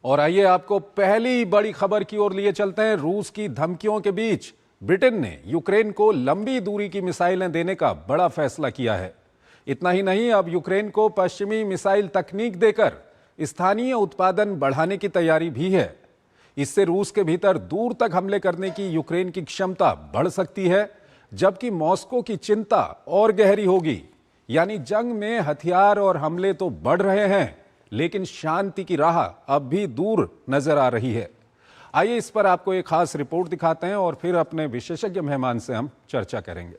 और आइए आपको पहली बड़ी खबर की ओर लिए चलते हैं। रूस की धमकियों के बीच ब्रिटेन ने यूक्रेन को लंबी दूरी की मिसाइलें देने का बड़ा फैसला किया है। इतना ही नहीं, अब यूक्रेन को पश्चिमी मिसाइल तकनीक देकर स्थानीय उत्पादन बढ़ाने की तैयारी भी है। इससे रूस के भीतर दूर तक हमले करने की यूक्रेन की क्षमता बढ़ सकती है, जबकि मॉस्को की चिंता और गहरी होगी। यानी जंग में हथियार और हमले तो बढ़ रहे हैं, लेकिन शांति की राह अब भी दूर नजर आ रही है। आइए इस पर आपको एक खास रिपोर्ट दिखाते हैं और फिर अपने विशेषज्ञ मेहमान से हम चर्चा करेंगे।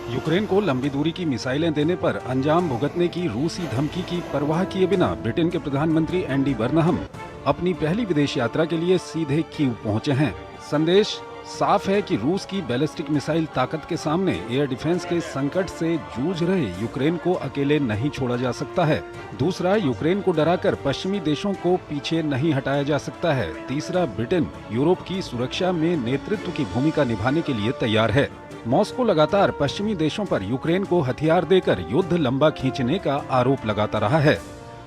यूक्रेन को लंबी दूरी की मिसाइलें देने पर अंजाम भुगतने की रूसी धमकी की परवाह किए बिना ब्रिटेन के प्रधानमंत्री एंडी बर्नहम अपनी पहली विदेश यात्रा के लिए सीधे कीव पहुंचे हैं। संदेश साफ है कि रूस की बैलिस्टिक मिसाइल ताकत के सामने एयर डिफेंस के संकट से जूझ रहे यूक्रेन को अकेले नहीं छोड़ा जा सकता है। दूसरा, यूक्रेन को डराकर पश्चिमी देशों को पीछे नहीं हटाया जा सकता है। तीसरा, ब्रिटेन यूरोप की सुरक्षा में नेतृत्व की भूमिका निभाने के लिए तैयार है। मॉस्को लगातार पश्चिमी देशों पर यूक्रेन को हथियार देकर युद्ध लंबा खींचने का आरोप लगाता रहा है।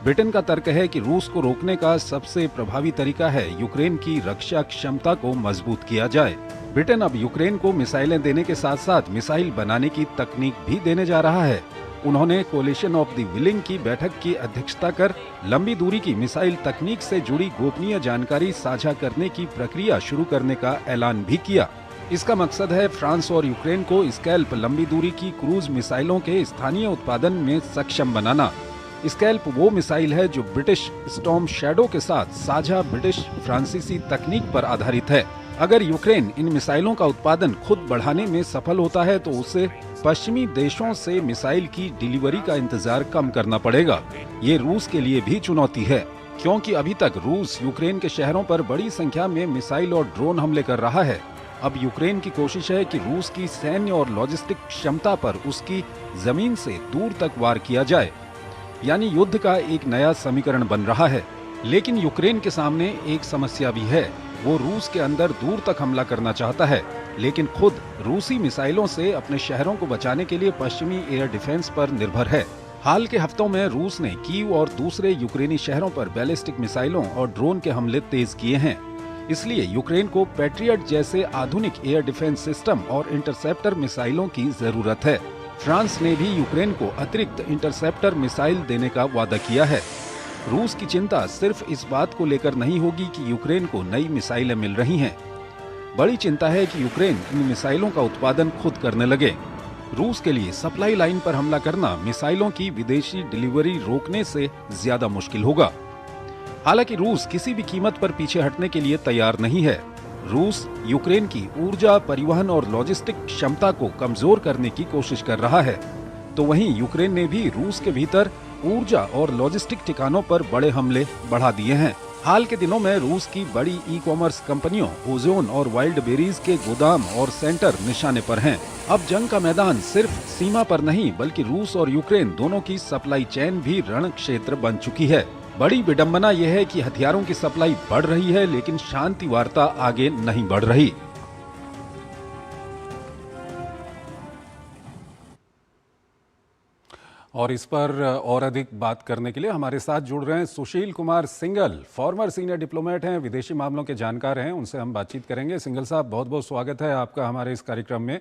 ब्रिटेन का तर्क है कि रूस को रोकने का सबसे प्रभावी तरीका है यूक्रेन की रक्षा क्षमता को मजबूत किया जाए। ब्रिटेन अब यूक्रेन को मिसाइलें देने के साथ साथ मिसाइल बनाने की तकनीक भी देने जा रहा है। उन्होंने कोलिशन ऑफ द विलिंग की बैठक की अध्यक्षता कर लंबी दूरी की मिसाइल तकनीक से जुड़ी गोपनीय जानकारी साझा करने की प्रक्रिया शुरू करने का ऐलान भी किया। इसका मकसद है फ्रांस और यूक्रेन को स्कैल्प लंबी दूरी की क्रूज मिसाइलों के स्थानीय उत्पादन में सक्षम बनाना। स्कैल्प वो मिसाइल है जो ब्रिटिश स्टॉर्म शैडो के साथ साझा ब्रिटिश फ्रांसीसी तकनीक पर आधारित है। अगर यूक्रेन इन मिसाइलों का उत्पादन खुद बढ़ाने में सफल होता है तो उसे पश्चिमी देशों से मिसाइल की डिलीवरी का इंतजार कम करना पड़ेगा। ये रूस के लिए भी चुनौती है, क्योंकि अभी तक रूस यूक्रेन के शहरों पर बड़ी संख्या में मिसाइल और ड्रोन हमले कर रहा है। अब यूक्रेन की कोशिश है कि रूस की सैन्य और लॉजिस्टिक क्षमता पर उसकी जमीन से दूर तक वार किया जाए। यानी युद्ध का एक नया समीकरण बन रहा है। लेकिन यूक्रेन के सामने एक समस्या भी है। वो रूस के अंदर दूर तक हमला करना चाहता है, लेकिन खुद रूसी मिसाइलों से अपने शहरों को बचाने के लिए पश्चिमी एयर डिफेंस पर निर्भर है। हाल के हफ्तों में रूस ने कीव और दूसरे यूक्रेनी शहरों पर बैलिस्टिक मिसाइलों और ड्रोन के हमले तेज किए हैं। इसलिए यूक्रेन को पैट्रियट जैसे आधुनिक एयर डिफेंस सिस्टम और इंटरसेप्टर मिसाइलों की जरूरत है। फ्रांस ने भी यूक्रेन को अतिरिक्त इंटरसेप्टर मिसाइल देने का वादा किया है। रूस की चिंता सिर्फ इस बात को लेकर नहीं होगी कि यूक्रेन को नई मिसाइलें मिल रही हैं। बड़ी चिंता है कि यूक्रेन इन मिसाइलों का उत्पादन खुद करने लगे। रूस के लिए सप्लाई लाइन पर हमला करना मिसाइलों की विदेशी डिलीवरी रोकने से ज्यादा मुश्किल होगा। हालांकि रूस किसी भी कीमत पर पीछे हटने के लिए तैयार नहीं है। रूस यूक्रेन की ऊर्जा, परिवहन और लॉजिस्टिक क्षमता को कमजोर करने की कोशिश कर रहा है। तो वहीं यूक्रेन ने भी रूस के भीतर ऊर्जा और लॉजिस्टिक ठिकानों पर बड़े हमले बढ़ा दिए हैं। हाल के दिनों में रूस की बड़ी ई-कॉमर्स कंपनियों ओजोन और वाइल्ड बेरीज के गोदाम और सेंटर निशाने पर हैं। अब जंग का मैदान सिर्फ सीमा पर नहीं, बल्कि रूस और यूक्रेन दोनों की सप्लाई चेन भी रण क्षेत्र बन चुकी है। बड़ी विडंबना यह है कि हथियारों की सप्लाई बढ़ रही है, लेकिन शांति वार्ता आगे नहीं बढ़ रही। और इस पर और अधिक बात करने के लिए हमारे साथ जुड़ रहे हैं Sushil Kumar Singhal, former senior diplomat हैं, विदेशी मामलों के जानकार हैं। उनसे हम बातचीत करेंगे। सिंघल साहब, बहुत बहुत स्वागत है आपका हमारे इस कार्यक्रम में।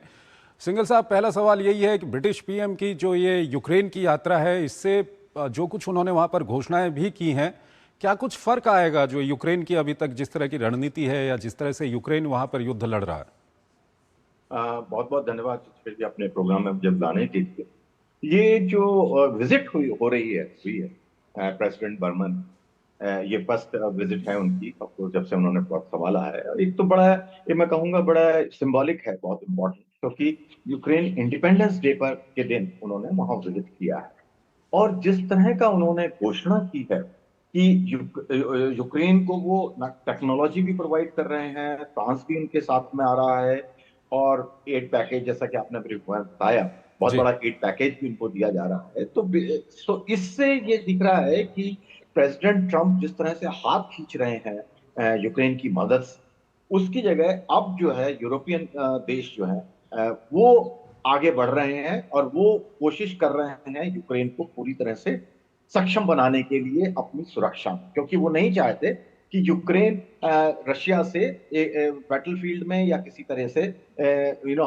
सिंघल साहब, पहला सवाल यही है कि ब्रिटिश पीएम की जो ये यूक्रेन की यात्रा है, इससे जो कुछ उन्होंने वहां पर घोषणाएं भी की हैं, क्या कुछ फर्क आएगा जो यूक्रेन की अभी तक जिस तरह की रणनीति है या जिस तरह से यूक्रेन वहां पर युद्ध लड़ रहा है? बहुत बहुत धन्यवाद अपने प्रोग्राम में मुझे बुलाने के लिए। ये जो विजिट हो रही है प्रेसिडेंट बर्मन, ये फर्स्ट विजिट है उनकी जब से उन्होंने बहुत संभाला है। और एक तो बड़ा, ये मैं कहूँगा बड़ा सिंबॉलिक है, बहुत इम्पोर्टेंट, क्योंकि यूक्रेन इंडिपेंडेंस डे पर के दिन उन्होंने वहां विजिट किया है। और जिस तरह का उन्होंने घोषणा की है कि यूक्रेन को वो टेक्नोलॉजी भी प्रोवाइड कर रहे हैं, फ्रांस भी उनके साथ में आ रहा है, और एड पैकेज, जैसा कि आपने बताया, बहुत बड़ा एड पैकेज भी उनको दिया जा रहा है। तो इससे ये दिख रहा है कि प्रेसिडेंट ट्रंप जिस तरह से हाथ खींच रहे हैं यूक्रेन की मदद, उसकी जगह अब जो है यूरोपियन देश जो है वो आगे बढ़ रहे हैं और वो कोशिश कर रहे हैं यूक्रेन को पूरी तरह से सक्षम बनाने के लिए अपनी सुरक्षा में, क्योंकि वो नहीं चाहते कि यूक्रेन रशिया से बैटलफील्ड में या किसी तरह से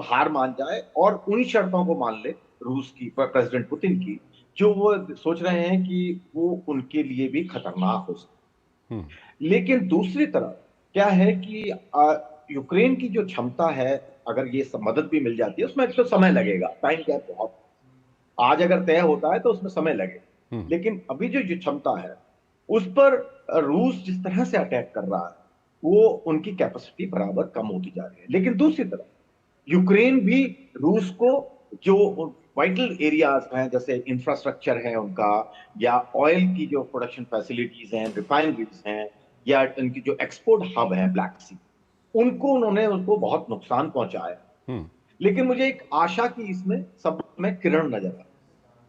हार मान जाए और उन शर्तों को मान ले रूस की, प्रेसिडेंट पुतिन की, जो वो सोच रहे हैं कि वो उनके लिए भी खतरनाक हो सकते। लेकिन दूसरी तरफ क्या है कि यूक्रेन की जो क्षमता है, अगर ये मदद भी मिल जाती है उसमें तो समय लगेगा, टाइम गैप बहुत, आज अगर तय होता है तो उसमें समय लगेगा, लेकिन अभी जो क्षमता है उस पर रूस जिस तरह से अटैक कर रहा है वो उनकी कैपेसिटी बराबर कम होती जा रही है। लेकिन दूसरी तरफ यूक्रेन भी रूस को जो वाइटल एरियाज हैं, जैसे इंफ्रास्ट्रक्चर है उनका, या ऑयल की जो प्रोडक्शन फैसिलिटीज हैं, रिफाइनरीज हैं, या उनकी जो एक्सपोर्ट हब है ब्लैक सी, उनको बहुत नुकसान पहुंचाया। लेकिन मुझे एक आशा की इसमें सब में किरण नजर आ,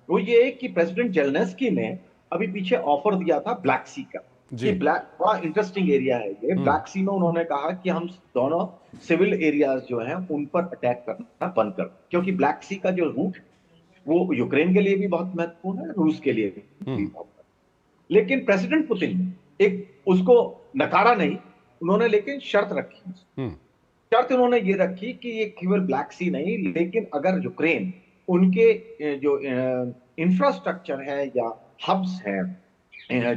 वो ये है कि प्रेसिडेंट जेलेंस्की ने अभी पीछे ऑफर दिया था ब्लैक सी का, कि बड़ा इंटरेस्टिंग एरिया है ये ब्लैक सी में। उन्होंने कहा कि हम दोनों सिविल एरियाज जो हैं उन पर अटैक करना बंद कर, क्योंकि ब्लैक सी का जो रूट वो यूक्रेन के लिए भी बहुत महत्वपूर्ण है, रूस के लिए भी बहुत महत्वपूर्ण। लेकिन प्रेसिडेंट पुतिन ने एक उसको नकारा नहीं, उन्होंने लेकिन शर्त रखी। शर्त उन्होंने ये रखी कि ये केवल ब्लैक सी नहीं, लेकिन अगर यूक्रेन उनके जो इंफ्रास्ट्रक्चर है या हब्स हैं,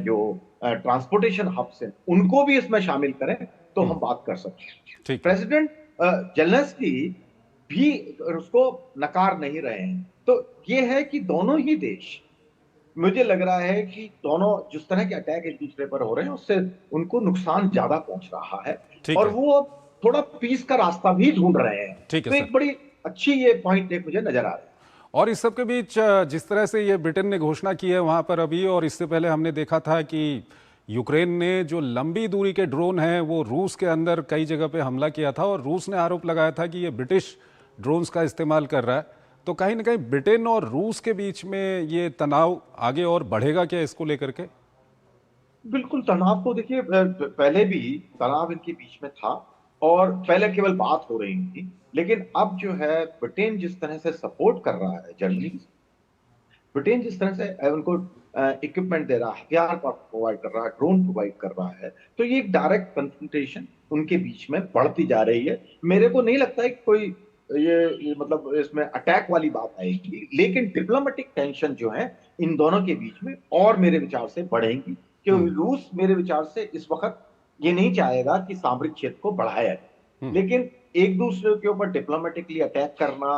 जो ट्रांसपोर्टेशन हब्स हैं, उनको भी इसमें शामिल करें तो हम बात कर सकते हैं। प्रेसिडेंट जेलेंस्की भी उसको नकार नहीं रहे हैं। तो ये है कि दोनों ही देश, मुझे लग रहा है कि दोनों जिस तरह के अटैक एक दूसरे पर हो रहे हैं उससे उनको नुकसान ज्यादा पहुंच रहा है, और वो थोड़ा पीस का रास्ता भी ढूंढ रहे हैं। तो एक बड़ी अच्छी ये पॉइंट एक मुझे नजर आ रहा है। और इस सब के बीच जिस तरह से ये ब्रिटेन ने घोषणा की है वहां पर अभी, और इससे पहले हमने देखा था कि यूक्रेन ने जो लंबी दूरी के ड्रोन हैं वो रूस के अंदर कई जगह पे हमला किया था, और रूस ने आरोप लगाया था कि ये ब्रिटिश ड्रोन्स का इस्तेमाल कर रहा है। तो कहीं ना कहीं ब्रिटेन और रूस के बीच में ये तनाव आगे और बढ़ेगा क्या इसको लेकर के? बिल्कुल, तनाव तो देखिए पहले भी तनाव इनके बीच में था, और पहले केवल बात हो रही थी, लेकिन अब जो है ब्रिटेन जिस तरह से सपोर्ट कर रहा है जर्मनी, ब्रिटेन जिस तरह से उनको इक्विपमेंट दे रहा है, हथियार प्रोवाइड कर रहा है, ड्रोन प्रोवाइड कर रहा है, तो ये एक डायरेक्ट कन्फ्रंटेशन उनके बीच में बढ़ती जा रही है। मेरे को नहीं लगता है कि कोई ये मतलब इसमें अटैक वाली बात आएगी, लेकिन डिप्लोमेटिक टेंशन जो है इन दोनों के बीच में और मेरे विचार से बढ़ेंगी, क्योंकि रूस मेरे विचार से इस वक्त ये नहीं चाहेगा कि सामरिक क्षेत्र को बढ़ाया जाए, लेकिन एक दूसरे के ऊपर डिप्लोमेटिकली अटैक करना,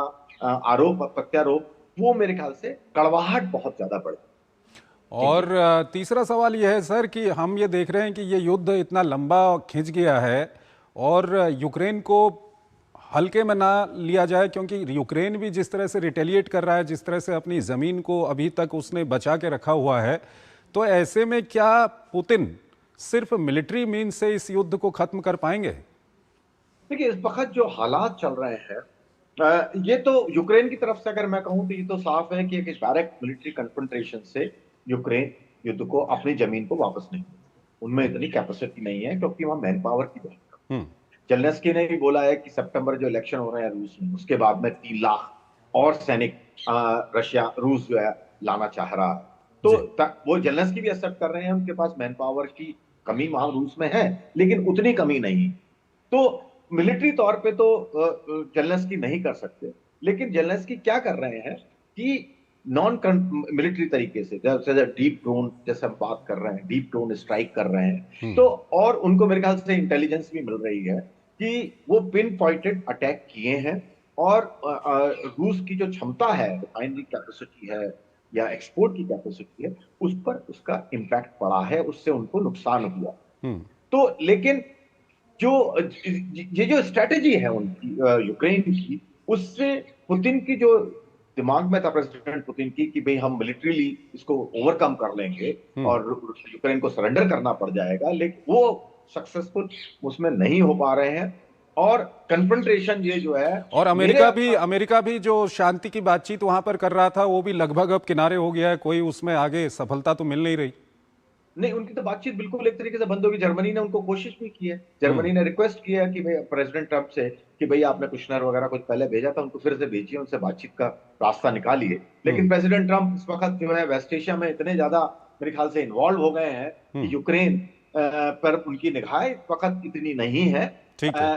आरोप प्रत्यारोप, वो मेरे ख्याल से कड़वाहट बहुत ज्यादा बढ़े। और तीसरा सवाल यह है सर कि हम ये देख रहे हैं कि ये युद्ध इतना लंबा खिंच गया है, और यूक्रेन को हल्के में ना लिया जाए, क्योंकि यूक्रेन भी जिस तरह से रिटेलिएट कर रहा है, जिस तरह से अपनी ज़मीन को अभी तक उसने बचा के रखा हुआ है, तो ऐसे में क्या पुतिन सिर्फ मिलिट्री मीन्स से इस युद्ध को खत्म कर पाएंगे? देखिए, इस वक्त जो हालात चल रहे हैं, ये तो यूक्रेन की तरफ से अगर मैं कहूं तो ये तो साफ है कि एक डायरेक्ट मिलिट्री कन्फ्रंटेशन से यूक्रेन युद्ध को, अपनी जमीन को वापस नहीं, उनमें इतनी कैपेसिटी नहीं है, क्योंकि वहां मैन पावर की बहुत है। जेलेंस्की ने भी बोला है कि सितंबर जो इलेक्शन हो रहे हैं रूस में, उसके बाद में 3 लाख और सैनिक रूस जो है लाना चाह रहा है। तो वो जेलेंस्की भी एक्सेप्ट कर रहे हैं, उनके पास मैन पावर की कमी वहां रूस में है, लेकिन उतनी कमी नहीं। तो मिलिट्री तौर पे तो जेलेंस्की नहीं कर सकते, लेकिन जेलेंस्की क्या कर रहे हैं कि नॉन मिलिट्री तरीके से, जैसे डीप ड्रोन, जैसे हम बात कर रहे हैं, डीप ड्रोन स्ट्राइक कर रहे हैं, तो और उनको मेरे ख्याल से इंटेलिजेंस भी मिल रही है कि वो पिन पॉइंटेड अटैक किए हैं, और रूस की जो क्षमता है, रिफाइनरी कैपेसिटी है या एक्सपोर्ट की कैपेसिटी है, उस पर उसका इंपैक्ट पड़ा है, उससे उनको नुकसान हुआ। तो लेकिन जो ये जो स्ट्रेटेजी है उनकी यूक्रेन की, उससे पुतिन की जो दिमाग में था, प्रेसिडेंट पुतिन की, कि भाई हम मिलिट्रीली इसको ओवरकम कर लेंगे और यूक्रेन को सरेंडर करना पड़ जाएगा, लेकिन वो सक्सेसफुल उसमें नहीं हो पा रहे हैं, और कन्फ्रंटेशन ये जो है, और अमेरिका भी जो शांति की बातचीत वहां पर कर रहा था, वो भी लगभग अब किनारे हो गया है, कोई उसमें आगे सफलता तो मिल नहीं रही। नहीं, उनकी तो बातचीत बिल्कुल एक तरीके से बंद होगी। जर्मनी ने उनको कोशिश भी की है, जर्मनी ने रिक्वेस्ट किया कि भाई प्रेसिडेंट ट्रंप से कि भाई आपने कुशनर वगैरह कुछ पहले भेजा था, उनको फिर से भेजिए, उनसे बातचीत का रास्ता निकालिए। लेकिन प्रेसिडेंट ट्रंप इस वक्त जो है वेस्ट एशिया में इतने ज्यादा मेरे ख्याल से इन्वॉल्व हो गए हैं कि यूक्रेन पर उनकी निगाह इस वक्त इतनी नहीं है, ठीक है।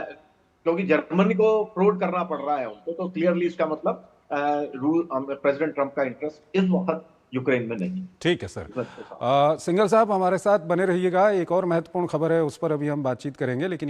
क्योंकि जर्मनी को प्रोड करना पड़ रहा है उनको। तो क्लियरली इसका मतलब प्रेसिडेंट ट्रंप का इंटरेस्ट इस वक्त यूक्रेन में नहीं। ठीक है सर। सिंघल साहब हमारे साथ बने रहिएगा, एक और महत्वपूर्ण खबर है उस पर अभी हम बातचीत करेंगे, लेकिन